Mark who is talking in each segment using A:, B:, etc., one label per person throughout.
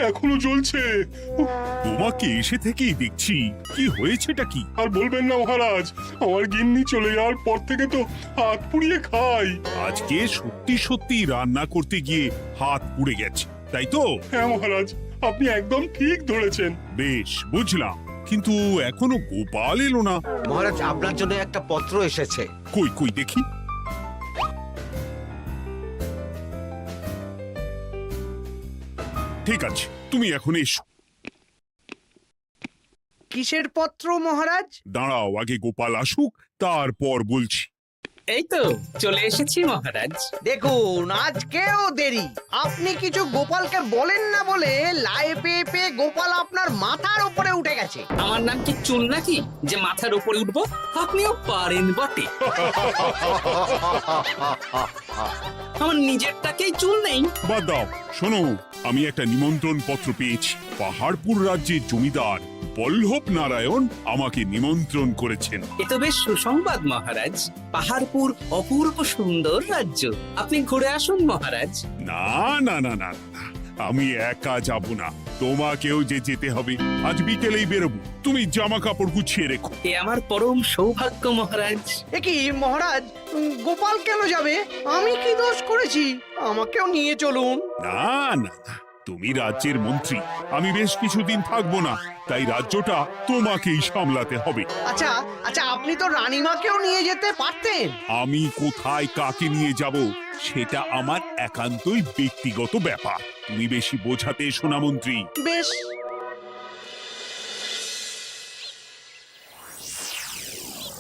A: এখনো জ্বলছে।
B: তোমাকে এসে থেকেই দেখছি, কি হয়েছেটা কি?
A: আর বলবেন না মহারাজ, আমার গিন্নি চলে যাওয়ার পর থেকে তো হাত পুড়িয়ে খাই।
B: আজকে সত্যি সত্যি রান্না করতে গিয়ে হাত পুড়ে গেছে, তাই তো?
A: হ্যাঁ মহারাজ, আপনি একদম ঠিক ধরেছেন।
B: বেশ, বুঝলাম, কিন্তু এখনো গোপাল এলো না।
C: মহারাজ, আপনার জন্য একটা পত্র এসেছে।
B: কই কই দেখি। ঠিক আছে, তুমি এখন এসো।
D: কিসের পত্র মহারাজ?
B: দাঁড়াও, আগে গোপাল আসুক, তারপর বলছি।
E: এই তো চলে এসেছি মহারাজ।
D: দেখুন, আজকেও দেরি। আপনি কিছু গোপালকে বলেন না বলে লাই পেয়ে পেয়ে গোপাল আপনার মাথার উপরে উঠে গেছে।
E: আমার নাম কি চুল নাকি যে মাথার উপরে উঠবো? আপনিও পারেন বটে। আমার নিজেরটাকেই চুল নেই।
B: বাদ দাও, শোনো, আমি একটা নিমন্ত্রণ পত্র পেয়েছি। পাহাড়পুর রাজ্যের জমিদার বল্লভ নারায়ণ আমাকে নিমন্ত্রণ করেছেন।
E: এ তো বেশ সুসংবাদ মহারাজ। পাহাড়পুর অপূর্ব সুন্দর রাজ্য, আপনি ঘুরে আসুন মহারাজ।
B: না না না না না, আমি একা যাব না, তোমাকেও যে যেতে হবে। আজ বিকেলেই বেরোবো, তুমি জামা কাপড় গুছিয়ে রেখো।
E: এ আমার পরম সৌভাগ্য মহারাজ।
D: এ কি মহারাজ, গোপাল কেন যাবে? আমি কি দোষ করেছি? আমাকেও নিয়ে চলুন।
B: না না না, তুমি রাজ্যের মন্ত্রী, আমি বেশ কিছুদিন থাকবো না, তাই রাজ্যটা তোমাকেই সামলাতে হবে।
D: আচ্ছা আচ্ছা, আপনি তো রানীমাকেও নিয়ে যেতে পারতেন।
B: আমি কোথায় কাকে নিয়ে যাব সেটা আমার একান্তই ব্যক্তিগত ব্যাপার। তুমি বেশি বোঝাতে এসো না মন্ত্রী।
D: বেশ।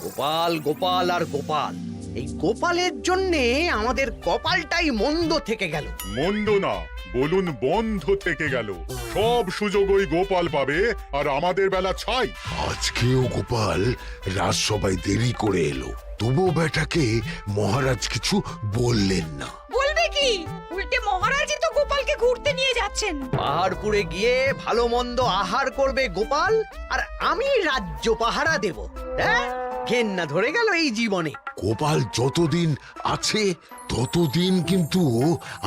D: গোপাল গোপাল আর গোপাল, এই গোপালের জন্যে আমাদের কপালটাই মন্দ থেকে গেল।
A: মন্দ না, বলুন বন্ধ থেকে গেল। সব সুযোগ ওই গোপাল পাবে, আর আমাদের বেলা ছাই।
F: আজকেও গোপাল রাজসভায় দেরি করে এলো, তবুও বেটাকে মহারাজ কিছু বললেন না।
G: বলবে কি? উল্টে মহারাজই তো গোপালকে ঘুরতে নিয়ে যাচ্ছেন।
D: পাহাড়পুরে গিয়ে ভালো মন্দ আহার করবে গোপাল, আর আমি রাজ্য পাহারা দেব। হ্যাঁ, ঘেন্না ধরে গেল এই জীবনে।
F: গোপাল যতদিন আছে ততদিন কিন্তু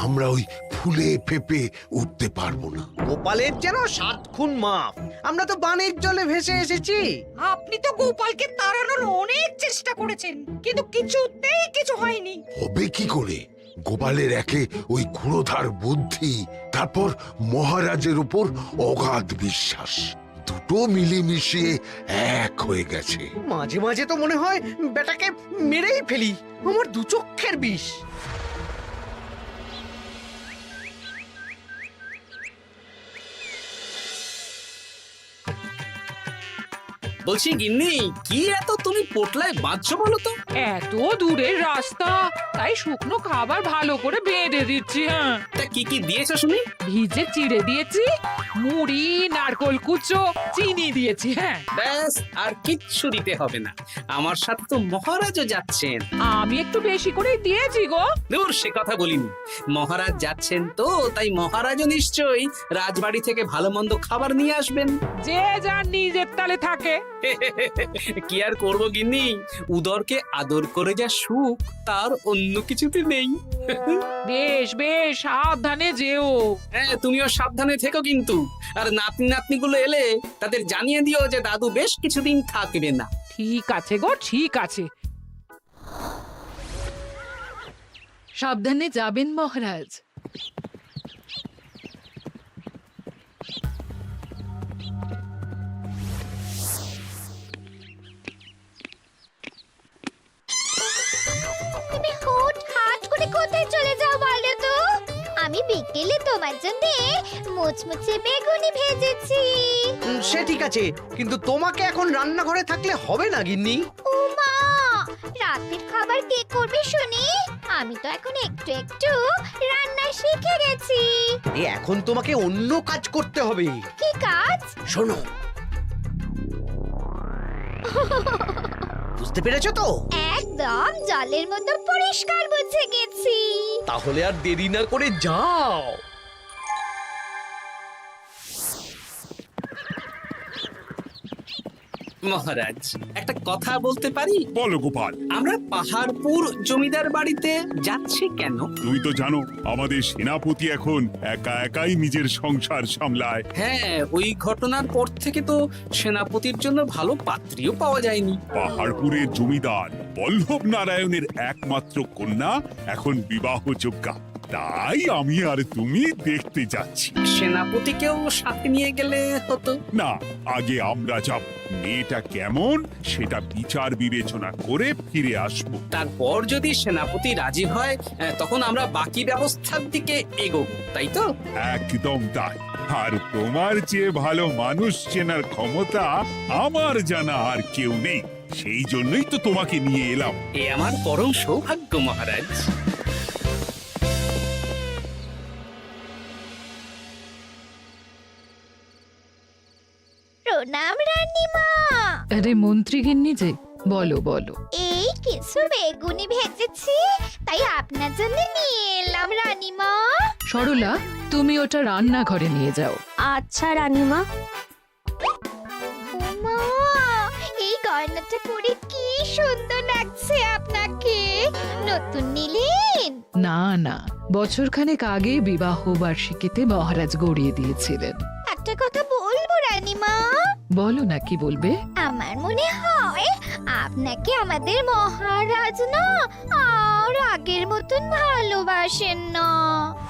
F: আমরা ওই ফুলে ফেপে উঠতে পারবো না।
D: গোপালের যেন 7 খুন মাপ। আমরা তো বানের জলে ভেসে এসেছি।
G: আপনি তো গোপালকে তাড়ানোর অনেক চেষ্টা করেছেন, কিন্তু কিছুতেই কিছু হয়নি।
F: হবে কি করে? গোপালের একে ওই ক্ষুরোধার বুদ্ধি, তারপর মহারাজের উপর অগাধ বিশ্বাস, দুটো মিলেমিশে এক হয়ে গেছে।
D: মাঝে মাঝে তো মনে হয় বেটাকে মেরেই ফেলি। আমার দু চক্ষের বিষ।
E: বলছি গিন্নি, কি এত তুমি পোটলায় বাঁধছো বলো তো?
H: এত দূরের রাস্তা, তাই শুকনো খাবার ভালো করে বেঁধে দিচ্ছি। হ্যাঁ,
E: তা কি কি দিয়েছো শুনি?
H: ভিজে চিড়ে দিয়েছি, মুড়ি, নারকোল কুচো, চিনি দিয়েছি। হ্যাঁ,
E: ব্যাস, আর কিচ্ছু দিতে হবে না। আমার সাথে তো মহারাজও যাচ্ছেন।
H: আমি একটু বেশি করে দিয়েছি গো।
E: দূর, সে কথা বলিনি। মহারাজ যাচ্ছেন তো, তাই মহারাজও নিশ্চয়ই রাজবাড়ি থেকে ভালো মন্দ খাবার নিয়ে আসবেন।
H: যে যার নিজের তালে থাকে।
E: কি আর করবো গিন্নি, উদরকে আদর করে যা সুখ তার অন্য কিছুতে নেই।
H: বেশ বেশ, সাবধানে যেও।
E: হ্যাঁ, তুমিও সাবধানে থেকো কিন্তু। আর নাতনি নাতনিগুলো এলে তাদের জানিয়ে দিও যে দাদু বেশ কিছুদিন থাকবে না।
H: ঠিক আছে গো, ঠিক আছে। সাবধানে যাবেন মহারাজ।
I: তুমি হুটহাট করে কোথায় চলে যাও বলো তো? আমি বিকেলে তোমার জন্য মুচমুচে বেগুনি ভেজেছি।
D: সে ঠিক আছে, কিন্তু তোমাকে এখন রান্নাঘরে থাকলে হবে না গিন্নি।
I: ও মা, রাতের খাবার কে করবে শুনি? আমি তো এখন একটু একটু রান্না শিখে গেছি।
D: এখন তোমাকে অন্য কাজ করতে হবে।
I: কি কাজ?
D: শোনো, বুঝতে পেরেছো তো?
I: একদম জলের মতো পরিষ্কার বুঝে গেছি।
D: তাহলে আর দেরি না করে যাও।
E: মহারাজ একটা কথা বলতে পারি?
B: বলো গোপাল।
E: আমরা পাহাড়পুর জমিদার বাড়িতে যাচ্ছি কেন?
B: তুমি তো জানো আমাদের সেনাপতি এখন একা একাই নিজের সংসার সামলায়।
E: হ্যাঁ, ওই ঘটনার পর থেকে তো সেনাপতির জন্য ভালো পাত্রীও পাওয়া যায়নি।
B: পাহাড়পুরের জমিদার বল্লভ নারায়ণের একমাত্র কন্যা এখন বিবাহযোগ্যা, তাই আমি আর তুমি দেখতে যাচ্ছি।
E: সেনাপতিকেও সাথে নিয়ে গেলে হতো।
B: না, আগে আমরা যাব, মেয়েটা কেমন সেটা বিচার বিবেচনা করে ফিরে আসব।
E: তারপর যদি সেনাপতি রাজি হয় তখন আমরা বাকি ব্যবস্থার দিকে এগোবো, তাই তো?
B: একদম তাই। আর তোমার চেয়ে ভালো মানুষ চেনার ক্ষমতা আমার জানা আর কেউ নেই, সেই জন্যই তো তোমাকে নিয়ে এলাম।
E: এ আমার পরম সৌভাগ্য মহারাজ।
I: প্রণাম রানীমা।
H: আরে মন্ত্রী গিন্নি যে, বলো বলো।
I: এই কিছু বেগুনি ভেজেছি, তাই আপনার জন্য নিয়ে এলাম রানীমা।
H: সরলা, তুমি ওটা রান্নাঘরে নিয়ে যাও।
I: আচ্ছা রানীমা। ওমা, এই গয়নাটা পরে কি সুন্দর লাগছে আপনাকে। নতুন নিলেন?
H: না না, বছরখানেক আগে বিবাহ বার্ষিকীতে মহারাজ গড়িয়ে দিয়েছিলেন।
I: একটা কথা বলবো রানীমা?
H: বলো না, কি বলবে?
I: আমার মনে হয় আপনাকে আমাদের মহারাজ না আর আগের মতন ভালোবাসেন না।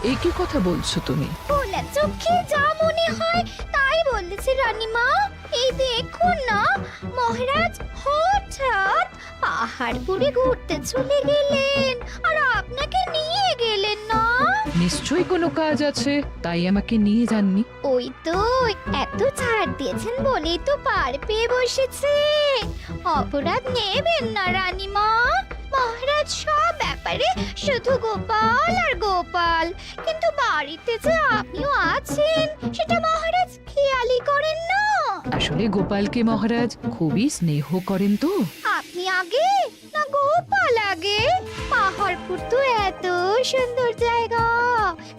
H: এই কি কথা বলছো তুমি?
I: ভোলা চোখে যা মনে হয় তাই বলেছে রানীমা। এই দেখুন না, মহারাজ হঠাৎ পাহাড়পুরে ঘুরতে চলে গেলেন আর আপনাকে নিয়ে গেলেন না।
H: নিশ্চয়ই কোনো কাজ আছে, তাই আমাকে নিয়ে যাননি।
I: ওই তো, এত ছাড় দিয়েছেন বলেই তো পার পেয়ে বসেছে। অপরাধ নেবেন না রানীমা। মহারাজ সব ব্যাপারে শুধু গোপাল আর গোপাল, কিন্তু বাড়িতে যে আপনিও আছেন সেটা মহারাজ খেয়ালই করেন না।
H: আসলে গোপালকে মহারাজ খুবই স্নেহ করেন তো।
I: আপনি আগে না গোপাল আগে? পাহাড়পুর তো এত সুন্দর জায়গা,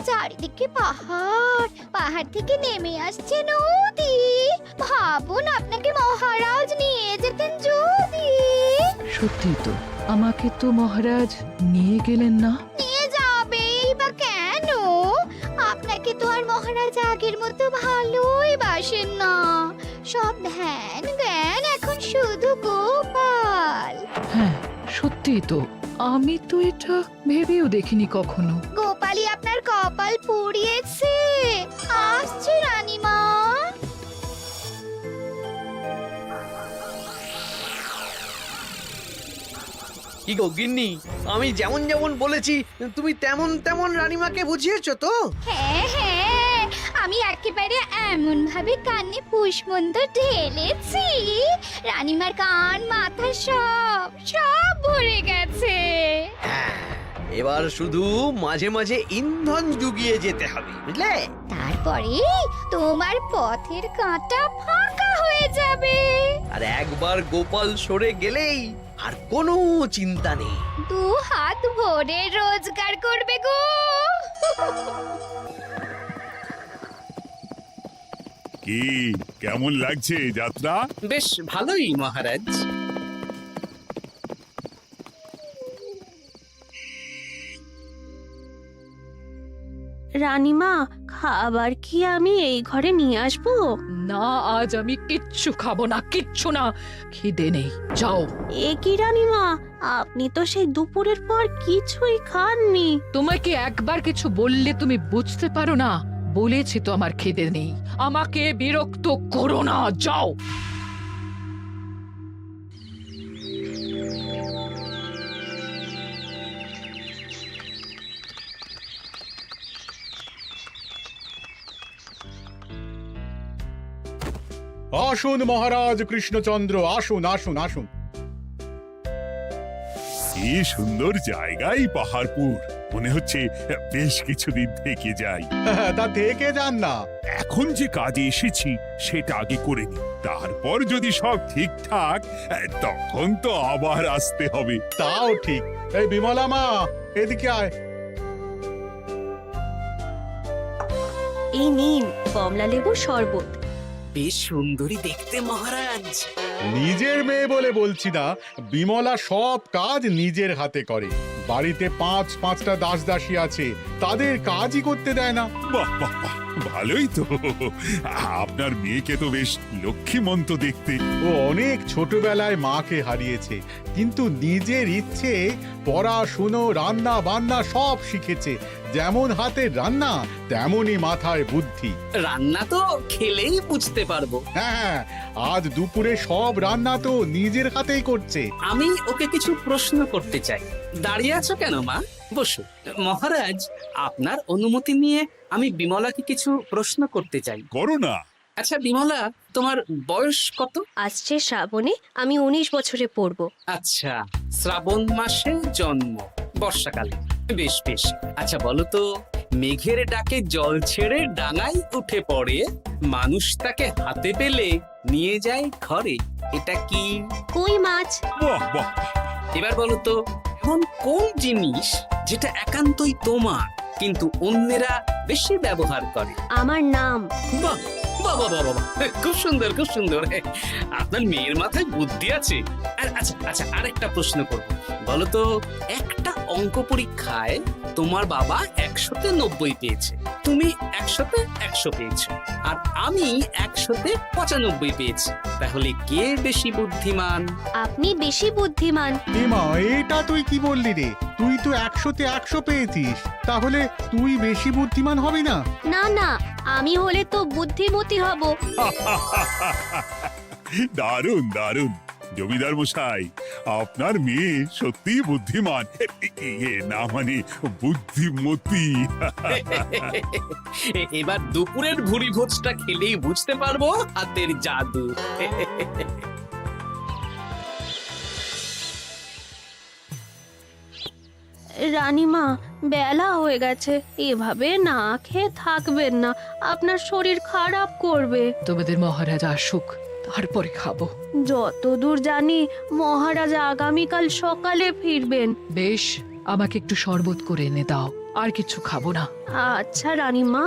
I: চারিদিকে পাহাড়, পাহাড় থেকে নেমে আসছে নদী। ভাবুন আপনাকে মহারাজ নিয়ে যেতেন যদি।
H: সত্যি তো, আমাকে তো মহারাজ নিয়ে গেলেন না।
I: নিয়ে যাবেই বা কেন? আপনাকে তো আর মহারাজ আগের মতো ভালোই বাসেন না। সব ধ্যান জ্ঞান এখন শুধু গোপাল।
H: হ্যাঁ, সত্যি তো, আমি তো এটা ভেবেও দেখিনি কখনো।
I: গোপালই আপনার কপাল পুড়িয়েছে। আসছে রানীমা।
D: কি গো গিন্নি, আমি যেমন যেমন বলেছি তুমি তেমন তেমন রানীমাকে বুঝিয়েছো তো?
I: হ্যাঁ হ্যাঁ, আমি একেবারে এমন ভাবে কানে পুষ্পমন্ত ঢেলেছি, রানীমার কান মাথা সব সব ভরে গেছে।
D: এবার শুধু মাঝে মাঝে ইন্ধন জুগিয়ে যেতে হবে, বুঝলে?
I: তারপরে তোমার পথের কাঁটা ফাঁকা হয়ে যাবে।
D: আর একবার গোপাল সরে গেলেই আর কোনো চিন্তা নেই।
I: দু হাত ভরে রোজগার করবে গো।
B: কি কেমন লাগছে যাত্রা?
E: বেশ ভালোই মহারাজ।
J: রানীমা, খাবার কি আমি এই ঘরে নিয়ে আসবো?
H: না, আজ আমি কিচ্ছু খাবো না, কিচ্ছু না, খিদে নেই, যাও।
J: এ কি রানীমা, আপনি তো সেই দুপুরের পর কিছুই খাননি।
H: তোমাকে একবার কিছু বললে তুমি বুঝতে পারো না? বলেছি তো আমার খিদে নেই, আমাকে বিরক্ত করো না, যাও।
A: আসুন মহারাজ কৃষ্ণচন্দ্র, আসুন আসুন আসুন।
B: কি সুন্দর জায়গায় পাহাড়পুর, মনে হচ্ছে বেশ কিছুদিন থেকে যাই।
A: তা থেকে যান না।
B: এখন যে কাজে এসেছি সেটা আগে করে নি, তারপর যদি সব ঠিকঠাক, তখন তো আবার আসতে হবে।
A: তাও ঠিক। এই বিমলা মা, এদিকে আয়।
J: এই নিন কমলা লেবুর শরবত।
E: বেশ সুন্দরী দেখতে মহারাজ।
K: নিজের মেয়ে বলে বলছি না, বিমলা সব কাজ নিজের হাতে করে। বাড়িতে পাঁচটা দাসী আছে, তাদের কাজই করতে দেয় না।
B: বাহ বাহ বাহ, ভালোই তো। আপনার মেয়েকে তো বেশ লক্ষ্মীমন্ত দেখতে।
K: ও অনেক ছোটবেলায় মাকে হারিয়েছে, কিন্তু নিজের ইচ্ছে পড়াশুনো রান্না বান্না সব শিখেছে। যেমন হাতের রান্না তেমনই মাথায় বুদ্ধি।
E: রান্না তো খেলেই বুঝতে পারবো।
K: হ্যাঁ, আজ দুপুরে সব রান্না তো নিজের হাতেই করছে।
E: আমি ওকে কিছু প্রশ্ন করতে চাই। দাঁড়িয়ে আছো কেন মা? বসো। মহারাজ, আপনার অনুমতি নিয়ে আমি বিমলাকে কিছু প্রশ্ন করতে চাই।
B: করো না।
E: আচ্ছা বিমলা, তোমার বয়স কত?
J: আসছে শ্রাবণে আমি 19 বছরে পড়ব।
E: আচ্ছা, শ্রাবণ মাসে জন্ম, বর্ষাকালে। বেশ বেশ। আচ্ছা বলো তো, মেঘের ডাকে জল ছেড়ে ডাঙায় উঠে পড়ে, মানুষ তাকে হাতে পেলে নিয়ে যায় ঘরে, এটা কি?
J: কই মাছ।
B: বাহ বাহ।
E: এবার বলো তো, এমন কোন জিনিস যেটা একান্তই তোমার কিন্তু অন্যেরা বেশি ব্যবহার করে?
J: আমার নাম।
E: বাহ বাহ বাহ বাহ বাহ, খুব সুন্দর খুব সুন্দর। আপনার মেয়ের মাথায় বুদ্ধি আছে। আচ্ছা আচ্ছা, আরেকটা প্রশ্ন করব। বলো তো, একটা অঙ্ক পরীক্ষায় তোমার বাবা 100-তে 90 পেয়েছে, তুমি 100-তে 100 পেয়েছো, আর আমি 100-তে 95 পেয়েছি। তাহলে কে বেশি বুদ্ধিমান?
J: আপনি বেশি বুদ্ধিমান।
K: এমা, এটা তুই কি বললি রে? তুই তো 100-তে 100 পেয়েছিস, তাহলে তুই বেশি বুদ্ধিমান হবি না?
J: না না, আমি হলে তো বুদ্ধিমতী হব।
B: দারুণ দারুণ। জমিদার মশাই, আপনার মেয়ে সত্যি বুদ্ধিমান, না মানে বুদ্ধিমতী।
E: এবার দুপুরের ভুরি ভোজটা খেলেই বুঝতে পারবো হাতের জাদু।
J: রানীমা, বেলা হয়ে গেছে, এভাবে না খেয়ে থাকবেন না, আপনার শরীর খারাপ করবে।
H: তোমাদের মহারাজ আসুক, তারপরে খাবো।
J: যতদূর জানি মহারাজ আগামীকাল সকালে ফিরবেন।
H: বেশ, আমাকে একটু শরবত করে এনে দাও, আর কিছু খাবো না।
J: আচ্ছা রানীমা।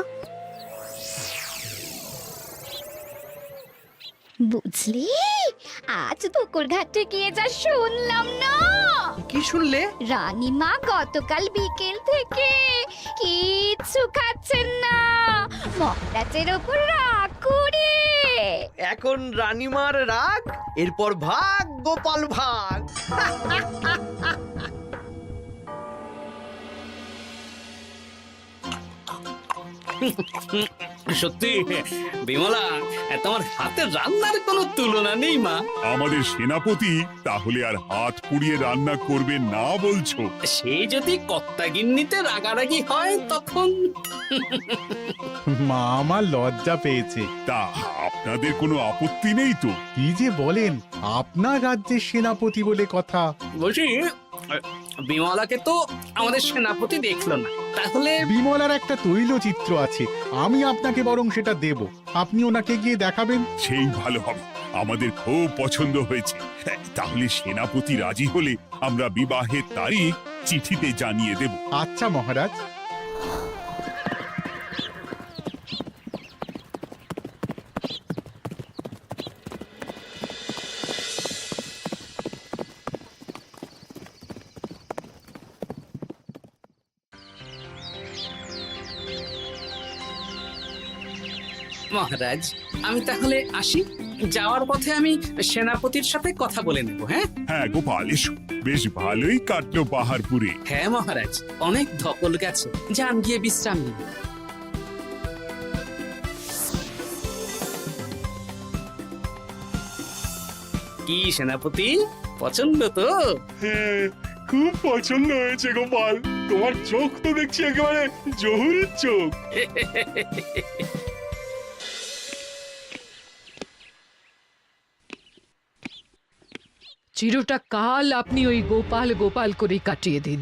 I: বুঝলি, আজ পুকুর ঘাটে গিয়ে যা শুনলাম না।
D: কি শুনলে?
I: রানীমা গতকাল বিকেল থেকে কিচ্ছু খাচ্ছেন না, মহারাজের ওপর রাগ করে।
D: এখন রানীমার রাগ, এরপর ভাগ গোপাল ভাগ।
E: সত্যি বিমলা, তোমার হাতের রান্নার কোনো তুলনা নেই মা।
B: আমাদের সেনাপতি তাহলে আর হাত পুড়িয়ে রান্না করবে না বলছো?
E: সে যদি কর্তাগিন্নিতে রাগারাগি হয় তখন।
K: মা আমার লজ্জা পেয়েছে।
B: তা আপনাদের কোনো আপত্তি নেই তো?
K: কি যে বলেন, আপনার রাজ্যের সেনাপতি বলে কথা।
E: বলছি, বিমলাকে তো আমাদের সেনাপতি দেখলো না, তাহলে?
K: বিমলার একটা তৈলচিত্র আছে, আমি আপনাকে বরং সেটা দেব, আপনি ওনাকে গিয়ে দেখাবেন।
B: সেই ভালো হবে, আমাদের খুব পছন্দ হয়েছে। তাহলে সেনাপতি রাজি হলে আমরা বিবাহের তারিখ চিঠিতে জানিয়ে দেব।
K: আচ্ছা মহারাজ।
E: মহারাজ, আমি তাহলে আসি। যাওয়ার পথে আমি সেনাপতির সাথে কথা বলে নেব। হ্যাঁ
B: হ্যাঁ গোপাল, এসো। বেশ ভালোই কাটলো পাহাড়পুরে।
E: হ্যাঁ মহারাজ, অনেক ধকল গেছে, যান গিয়ে বিশ্রাম নিন। কি সেনাপতি, পছন্দ তো?
B: হ্যাঁ, খুব পছন্দ হয়েছে গোপাল। তোমার চোখ তো দেখছি একেবারে জহুরির চোখ।
H: চিরটা কাল আপনি ওই গোপাল গোপাল করে কাটিয়ে দিন।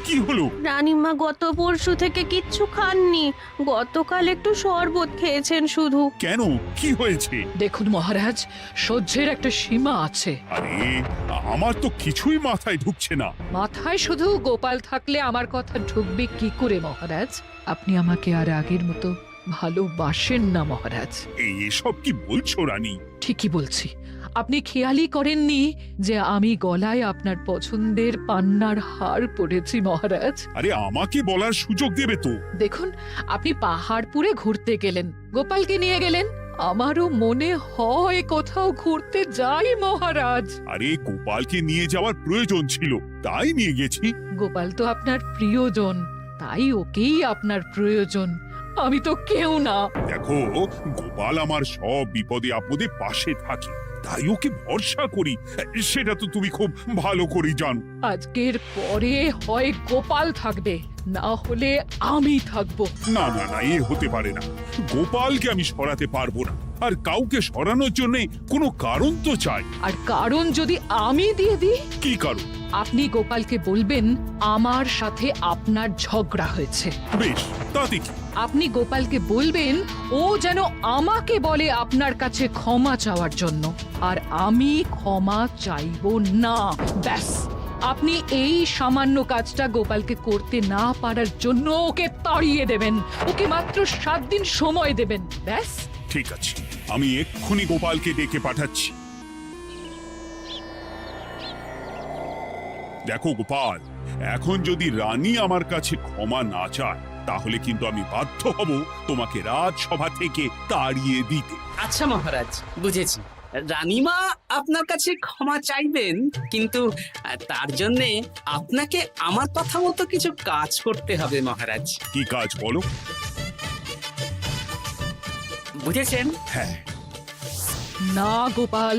B: কি হলো?
J: রানীমা গত পরশু থেকে কিচ্ছু খাননি, গতকাল একটু শরবত খেয়েছেন শুধু।
B: কেন, কি হয়েছে?
H: দেখুন মহারাজ, সহ্যের একটা সীমা আছে।
B: আরে, আমার তো কিছুই মাথায় ঢুকছে না।
H: মাথায় শুধু গোপাল থাকলে আমার কথা ঢুকবে কি করে মহারাজ? আপনি আমাকে আর আগের মতো ভালোবাসেন না মহারাজ।
B: এসব কি বলছো রানী?
H: ঠিকই বলছি, আপনি খেয়ালই করেননি যে আমি গলায় আপনার পছন্দের পান্নার হার পরেছি মহারাজ?
B: আরে আমাকে বলার সুযোগ দেবে তো।
H: দেখুন, আপনি পাহাড়পুরে ঘুরতে গেলেন, গোপালকে নিয়ে গেলেন। আমারও মনে হয় কোথাও ঘুরতে যাই মহারাজ।
B: আরে গোপালকে নিয়ে যাওয়ার প্রয়োজন ছিল, তাই নিয়ে গেছি।
H: গোপাল তো আপনার প্রিয়জন, তাই ওকেই আপনার প্রয়োজন। আমি তো কেউ না।
B: দেখো, গোপাল আমার সব বিপদে আপদে পাশে থাকে, তাই ওকে ভরসা করি, সেটা তো তুমি খুব ভালো করে জানো।
H: আজকের পরে হয় গোপাল থাকবে, না হলে আমি থাকবো।
B: না না না, এ হতে পারে না। গোপালকে আমি সরাতে পারবো না, আর কাউকে সরানোর জন্য কোনো কারণ তো চাই।
H: আর কারণ যদি আমি দিয়ে দিই?
B: কি কারণ?
H: আপনি গোপালকে বলবেন আমার সাথে আপনার ঝগড়া হয়েছে।
B: বেশ, তাতে কি?
H: আপনি গোপালকে বলবেন ও যেন আমাকে বলে আপনার কাছে ক্ষমা চাওয়ার জন্য, আর আমি ক্ষমা চাইবো না। ব্যাস, আপনি এই সামান্য কাজটা গোপালকে করতে না পারার জন্য ওকে তাড়িয়ে দেবেন, ওকে মাত্র 7 দিন সময় দেবেন। ব্যাস।
B: ঠিক আছে, আমি এক্ষুনি গোপালকে ডেকে পাঠাচ্ছি। দেখো গোপাল, এখন যদি রানী আমার কাছে ক্ষমা না চায়, তাহলে কিন্তু আমি বাধ্য হব তোমাকে রাজসভা থেকে তাড়িয়ে দিতে।
E: আচ্ছা মহারাজ, বুঝেছি। রানীমা আপনার কাছে ক্ষমা চাইবেন, কিন্তু তার জন্যে আপনাকে আমার কথা মতো কিছু কাজ করতে হবে মহারাজ।
B: কি কাজ বলো?
E: বুঝেছেন?
B: হ্যাঁ।
H: না গোপাল,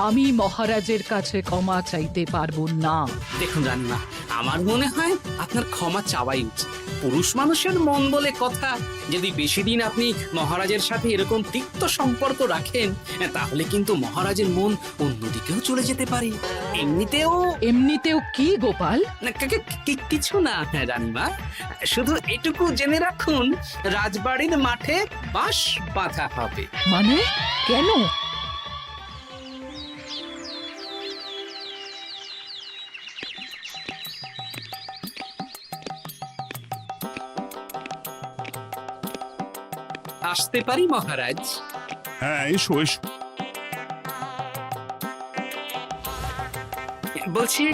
H: আমি মহারাজের কাছে ক্ষমা চাইতে পারবো না।
E: দেখুন রানীমা, আমার মনে হয় আপনার ক্ষমা চাওয়াই উচিত। পুরুষ মানুষের মন বলে কথা, যদি বেশি দিন আপনি মহারাজের সাথে এরকম তিক্ত সম্পর্ক রাখেন, তাহলে কিন্তু মহারাজের মন অন্যদিকেও চলে যেতে পারে।
H: এমনিতেও কি গোপাল?
E: না, কিছু না রানীমা, শুধু এটুকু জেনে রাখুন, রাজবাড়ির মাঠে বাঁশ বাঁধা হবে।
H: মানে কেন?
E: আসতে পারি মহারাজ?
B: হ্যাঁ, এসো এসো।
E: বলছি,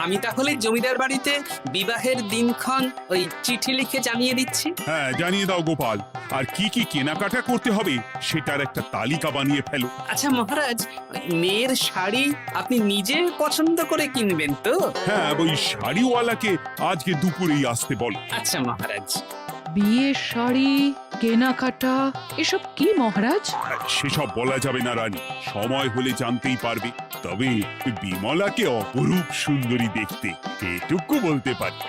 E: আমি তাহলে জমিদার বাড়িতে বিবাহের দিনক্ষণ ওই চিঠি লিখে জানিয়ে দিচ্ছি।
B: হ্যাঁ, জানিয়ে দাও গোপাল। আর কি কি কেনাকাটা করতে হবে সেটার একটা তালিকা বানিয়ে ফেলো।
E: আচ্ছা মহারাজ, মেয়ের শাড়ি আপনি নিজে পছন্দ করে কিনবেন তো?
B: হ্যাঁ, ওই শাড়িওয়ালাকে আজকে দুপুরেই আসতে বলো।
E: আচ্ছা মহারাজ।
H: বিয়ের শাড়ি, কেনাকাটা, এসব কি মহারাজ?
B: সেসব বলা যাবে না রানী, সময় হলে জানতেই পারবে। তবে বিমলাকে অপরূপ সুন্দরী দেখতে, এটুকু বলতে পারি।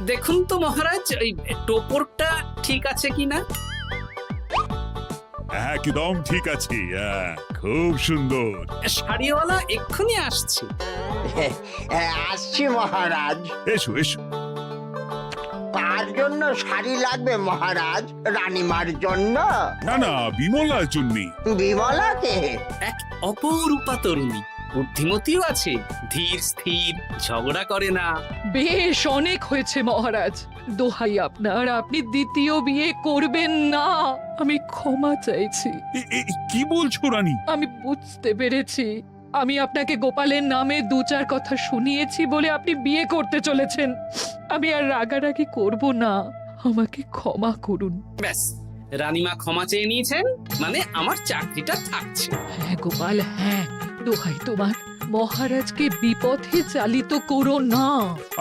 E: দেখুন তো মহারাজ, ওই টোপরটা ঠিক আছে কিনা?
B: একদম ঠিক আছে, খুব সুন্দর।
E: শাড়িওয়ালা এক্ষুনি আসছে।
L: আসছি মহারাজ।
B: এসো এসো।
L: কার জন্য শাড়ি লাগবে মহারাজ? রানীমার জন্য?
B: না না, বিমলার জন্যে।
L: বিমলাকে?
E: এক অপরূপা তরুণী, বুদ্ধিমতীও আছে, ধীর স্থির, ঝগড়া করে না।
H: বেশ, অনেক হয়েছে মহারাজ। দোহাই আপনার, আপনি দ্বিতীয় বিয়ে করবেন না। আমি ক্ষমা চাইছি।
B: কি বলছো রানী?
H: আমি বুঝতে পেরেছি, আমি আপনাকে গোপালের নামে 2-4 কথা শুনিয়েছি বলে আপনি বিয়ে করতে চলেছেন। আমি আর রাগারাগি করব না, আমাকে ক্ষমা করুন।
E: ব্যাস, রানীমা ক্ষমা চেয়ে নিয়েছেন, মানে আমার চাকরিটা থাকছে।
H: হ্যাঁ গোপাল, হ্যাঁ, দোহাই তোমার, মহারাজকে বিপথে চালিত করো না।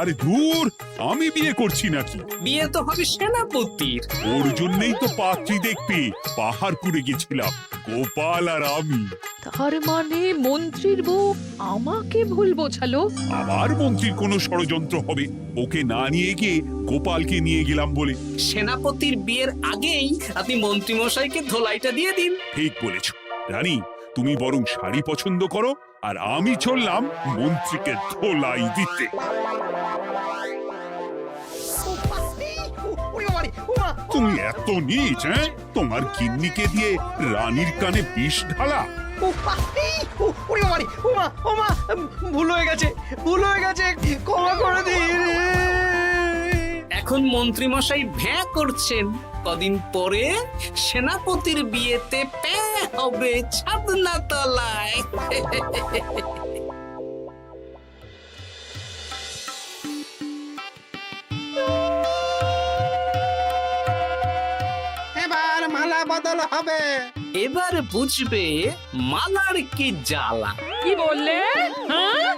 B: আরে দূর, আমি বিয়ে করছি নাকি?
E: বিয়ে তো হবে সেনাপতির।
B: ওর জন্যই তো পাত্রী দেখতে পাহাড়পুরে গেছিলাম, গোপাল আর আমি।
H: তার মানে মন্ত্রীর বউ আমাকে ভুল বোঝালো?
B: আবার মন্ত্রীর কোনো ষড়যন্ত্র হবে, ওকে না নিয়ে গিয়ে গোপালকে নিয়ে গেলাম বলে।
E: সেনাপতির বিয়ের আগেই আপনি মন্ত্রী মশাইকে ধোলাইটা দিয়ে দিন।
B: ঠিক বলেছ রানী, তুমি বরং শাড়ি পছন্দ করো, আর আমি চললাম মন্ত্রীকে ধোলাই দিতে। তুমি এত নীচ, তোমার গিন্নিকে দিয়ে রানীর কানে বিষ ঢালা?
D: ভুল হয়ে গেছে, ক্ষমা করে দিন।
E: এখন মন্ত্রীমশাই ভ্যাঁ করছেন, কদিন পরে সেনাপতির বিয়েতে প্যাঁ হবে ছাদনা তলায়।
L: এবার মালা বদল হবে।
E: এবার বুঝবে মালার কি জ্বালা।
H: কি বললে? হ্যাঁ?